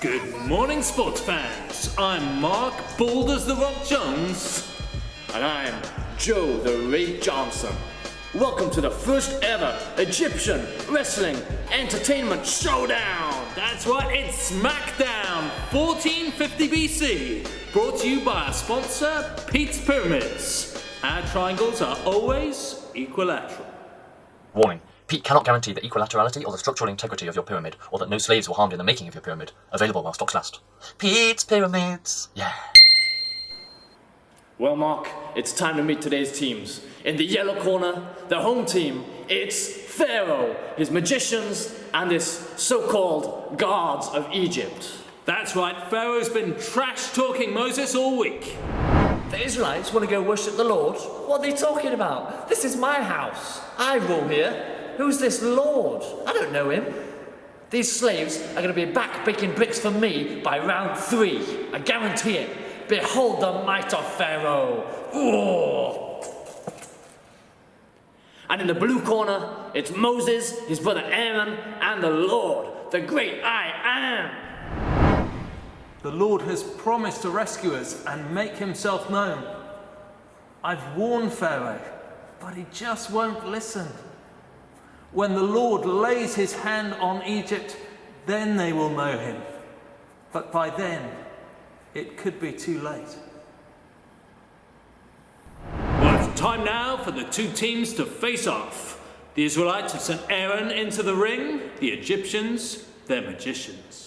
Good morning, sports fans. I'm Mark Bald as the Rock Jones. And I'm Joe the Ray Johnson. Welcome to the first ever Egyptian Wrestling Entertainment Showdown. That's right, it's SmackDown 1450 BC. Brought to you by our sponsor, Pete's Pyramids. Our triangles are always equilateral. Warning. Pete cannot guarantee the equilaterality or the structural integrity of your pyramid, or that no slaves were harmed in the making of your pyramid. Available while stocks last. Pete's Pyramids. Yeah. Well, Mark, it's time to meet today's teams. In the yellow corner, the home team, it's Pharaoh, his magicians, and his so-called gods of Egypt. That's right, Pharaoh's been trash-talking Moses all week. The Israelites want to go worship the Lord? What are they talking about? This is my house. I rule here. Who's this Lord? I don't know him. These slaves are going to be back baking bricks for me by round 3. I guarantee it. Behold the might of Pharaoh. Ooh. And in the blue corner, it's Moses, his brother Aaron, and the Lord, the great I Am. The Lord has promised to rescue us and make himself known. I've warned Pharaoh, but he just won't listen. When the Lord lays his hand on Egypt, then they will know him. But by then, it could be too late. Well, it's time now for the two teams to face off. The Israelites have sent Aaron into the ring, the Egyptians, their magicians.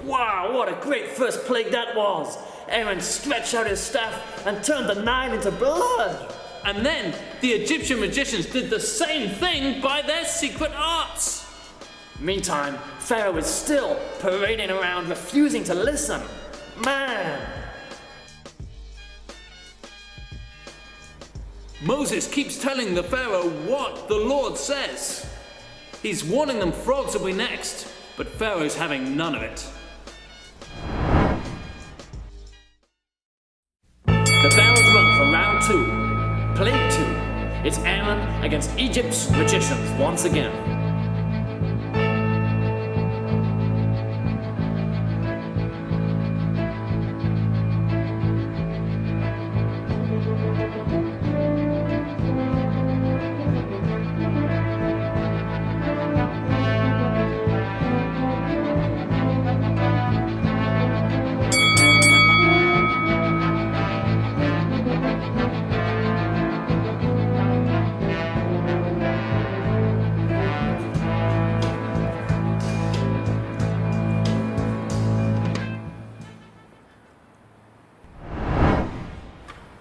Wow, what a great first plague that was! Aaron stretched out his staff and turned the Nile into blood. And then the Egyptian magicians did the same thing by their secret arts. Meantime, Pharaoh is still parading around, refusing to listen. Man! Moses keeps telling the Pharaoh what the Lord says. He's warning them frogs will be next, but Pharaoh's having none of it. The bell's rung for round 2. Plague 2. It's Aaron against Egypt's magicians once again.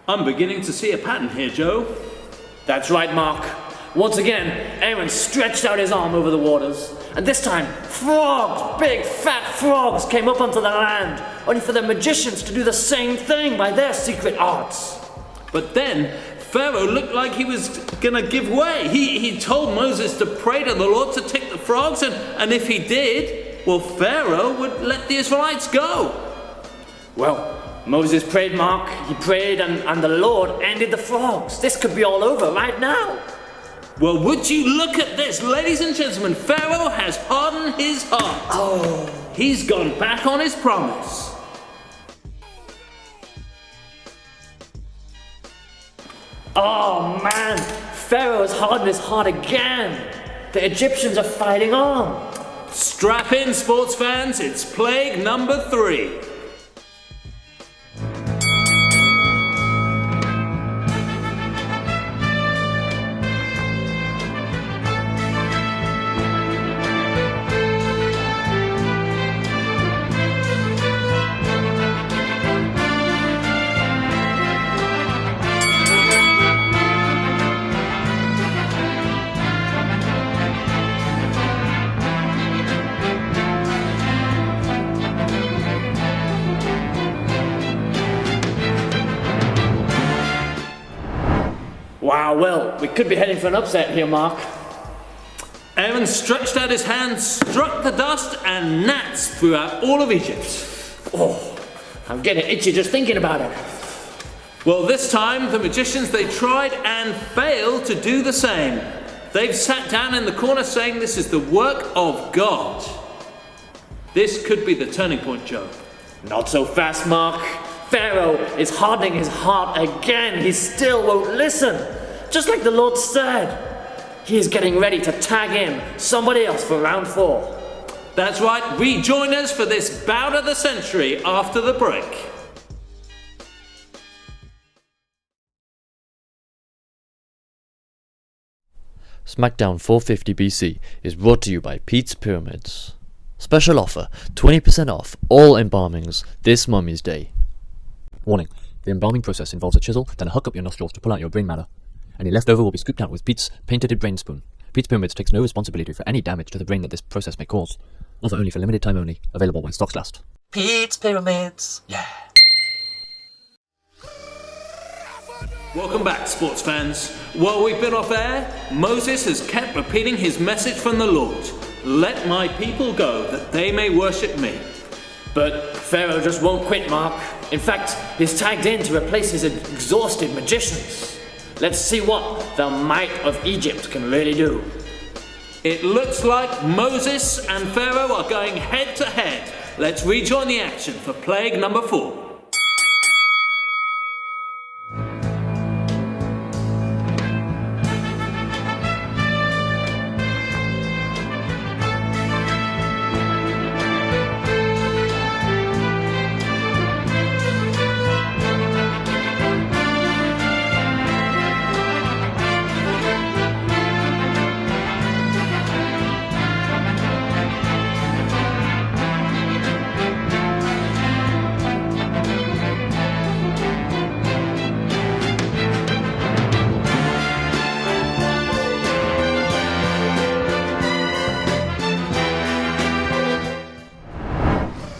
I'm beginning to see a pattern here, Joe. That's right, Mark. Once again, Aaron stretched out his arm over the waters, and this time, frogs, big fat frogs, came up onto the land, only for the magicians to do the same thing by their secret arts. But then, Pharaoh looked like he was gonna give way. He told Moses to pray to the Lord to take the frogs, and if he did, well, Pharaoh would let the Israelites go. Well, Moses prayed, Mark. He prayed, and the Lord ended the frogs. This could be all over right now. Well, would you look at this, ladies and gentlemen? Pharaoh has hardened his heart. Oh. He's gone back on his promise. Oh, man. Pharaoh has hardened his heart again. The Egyptians are fighting on. Strap in, sports fans. It's plague number 3. Wow, well, we could be heading for an upset here, Mark. Aaron stretched out his hand, struck the dust, and gnats throughout all of Egypt. Oh, I'm getting itchy just thinking about it. Well, this time the magicians, they tried and failed to do the same. They've sat down in the corner saying this is the work of God. This could be the turning point, Joe. Not so fast, Mark. Pharaoh is hardening his heart again. He still won't listen. Just like the Lord said. He is getting ready to tag in somebody else for round 4. That's right, rejoin us for this bout of the century after the break. SmackDown 450 BC is brought to you by Pete's Pyramids. Special offer, 20% off all embalmings this Mummy's Day. Warning, the embalming process involves a chisel, then a hook up your nostrils to pull out your brain matter. Any leftover will be scooped out with Pete's patented brain spoon. Pete's Pyramids takes no responsibility for any damage to the brain that this process may cause. Offer only for limited time only. Available when stocks last. Pete's Pyramids. Yeah. Welcome back, sports fans. While we've been off air, Moses has kept repeating his message from the Lord. Let my people go, that they may worship me. But Pharaoh just won't quit, Mark. In fact, he's tagged in to replace his exhausted magicians. Let's see what the might of Egypt can really do. It looks like Moses and Pharaoh are going head to head. Let's rejoin the action for plague number 4.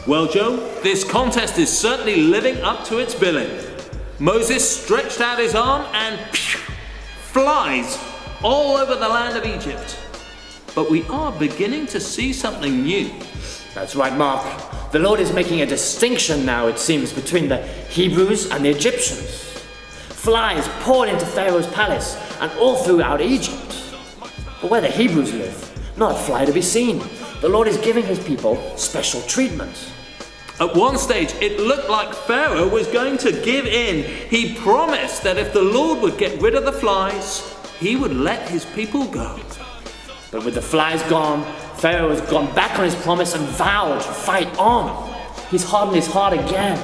Well, Joe, this contest is certainly living up to its billing. Moses stretched out his arm and flies all over the land of Egypt. But we are beginning to see something new. That's right, Mark. The Lord is making a distinction now, it seems, between the Hebrews and the Egyptians. Flies poured into Pharaoh's palace and all throughout Egypt. But where the Hebrews live, not a fly to be seen. The Lord is giving his people special treatment. At one stage, it looked like Pharaoh was going to give in. He promised that if the Lord would get rid of the flies, he would let his people go. But with the flies gone, Pharaoh has gone back on his promise and vowed to fight on. He's hardened his heart again.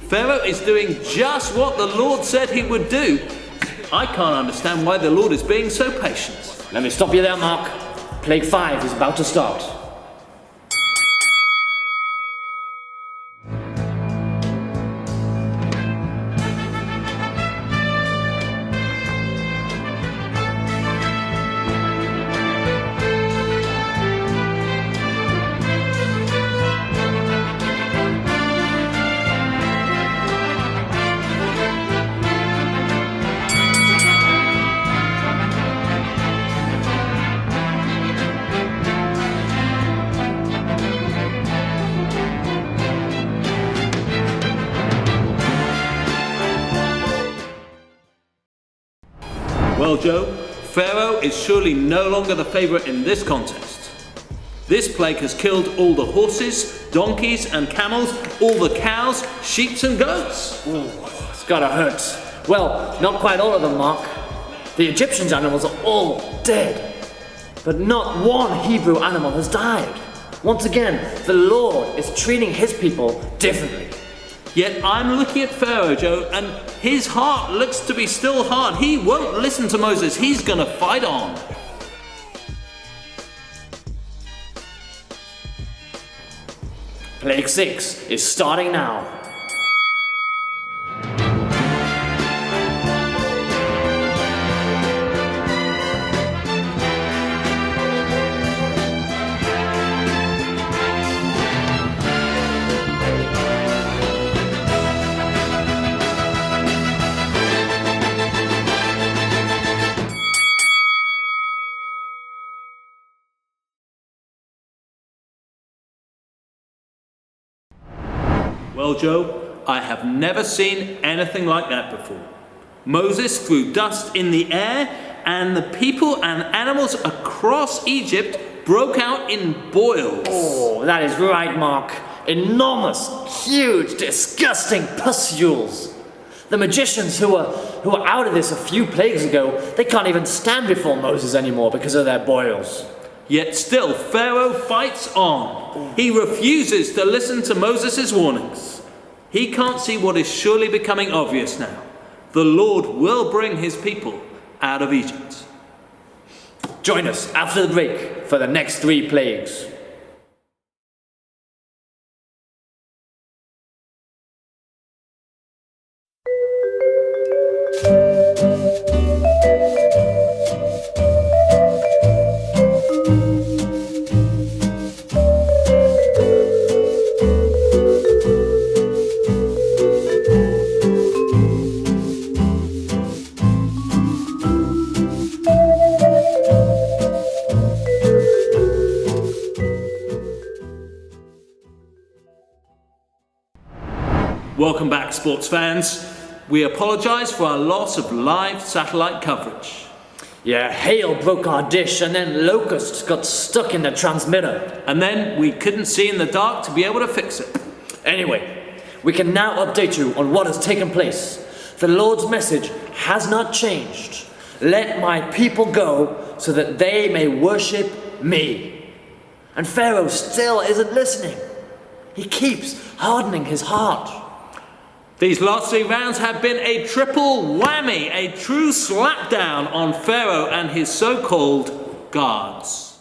Pharaoh is doing just what the Lord said he would do. I can't understand why the Lord is being so patient. Let me stop you there, Mark. Plague 5 is about to start. Well, Joe, Pharaoh is surely no longer the favourite in this contest. This plague has killed all the horses, donkeys and camels, all the cows, sheep and goats. Ooh, it's gotta hurt. Well, not quite all of them, Mark. The Egyptians' animals are all dead. But not one Hebrew animal has died. Once again, the Lord is treating his people differently. Yet I'm looking at Pharaoh, Joe, and his heart looks to be still hard. He won't listen to Moses. He's gonna fight on. Plague 6 is starting now. Well, Joe, I have never seen anything like that before. Moses threw dust in the air, and the people and animals across Egypt broke out in boils. Oh, that is right, Mark. Enormous, huge, disgusting pustules. The magicians who were out of this a few plagues ago, they can't even stand before Moses anymore because of their boils. Yet still, Pharaoh fights on. He refuses to listen to Moses' warnings. He can't see what is surely becoming obvious now. The Lord will bring his people out of Egypt. Join us after the break for the next 3 plagues. Welcome back, sports fans. We apologise for our loss of live satellite coverage. Yeah, hail broke our dish and then locusts got stuck in the transmitter. And then we couldn't see in the dark to be able to fix it. Anyway, we can now update you on what has taken place. The Lord's message has not changed. Let my people go so that they may worship me. And Pharaoh still isn't listening. He keeps hardening his heart. These last 3 rounds have been a triple whammy, a true slapdown on Pharaoh and his so-called guards.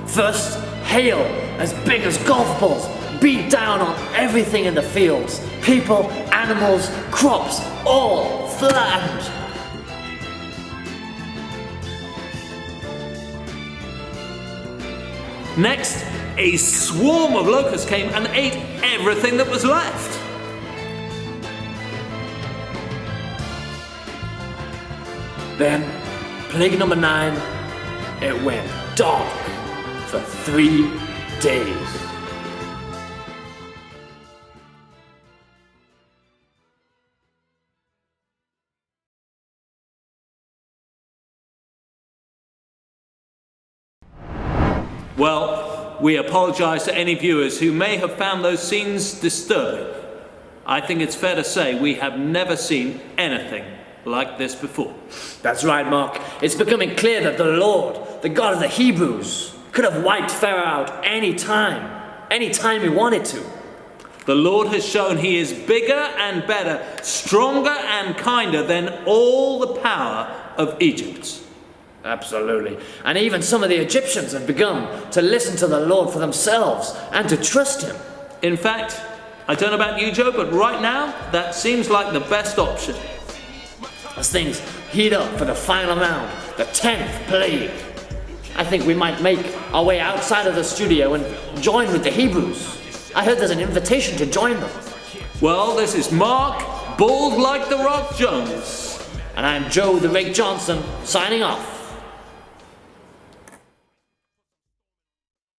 First, hail as big as golf balls beat down on everything in the fields. People, animals, crops, all flattened. Next, a swarm of locusts came and ate everything that was left. Then, plague number 9, it went dark for 3 days. Well, we apologise to any viewers who may have found those scenes disturbing. I think it's fair to say we have never seen anything like this before. That's right, Mark. It's becoming clear that the Lord, the God of the Hebrews, could have wiped Pharaoh out any time he wanted to. The Lord has shown he is bigger and better, stronger and kinder than all the power of Egypt. Absolutely. And even some of the Egyptians have begun to listen to the Lord for themselves and to trust him. In fact, I don't know about you, Joe, but right now, that seems like the best option. As things heat up for the final round, the 10th plague, I think we might make our way outside of the studio and join with the Hebrews. I heard there's an invitation to join them. Well, this is Mark, bald like the Rock Jones. And I'm Joe the Rake Johnson, signing off.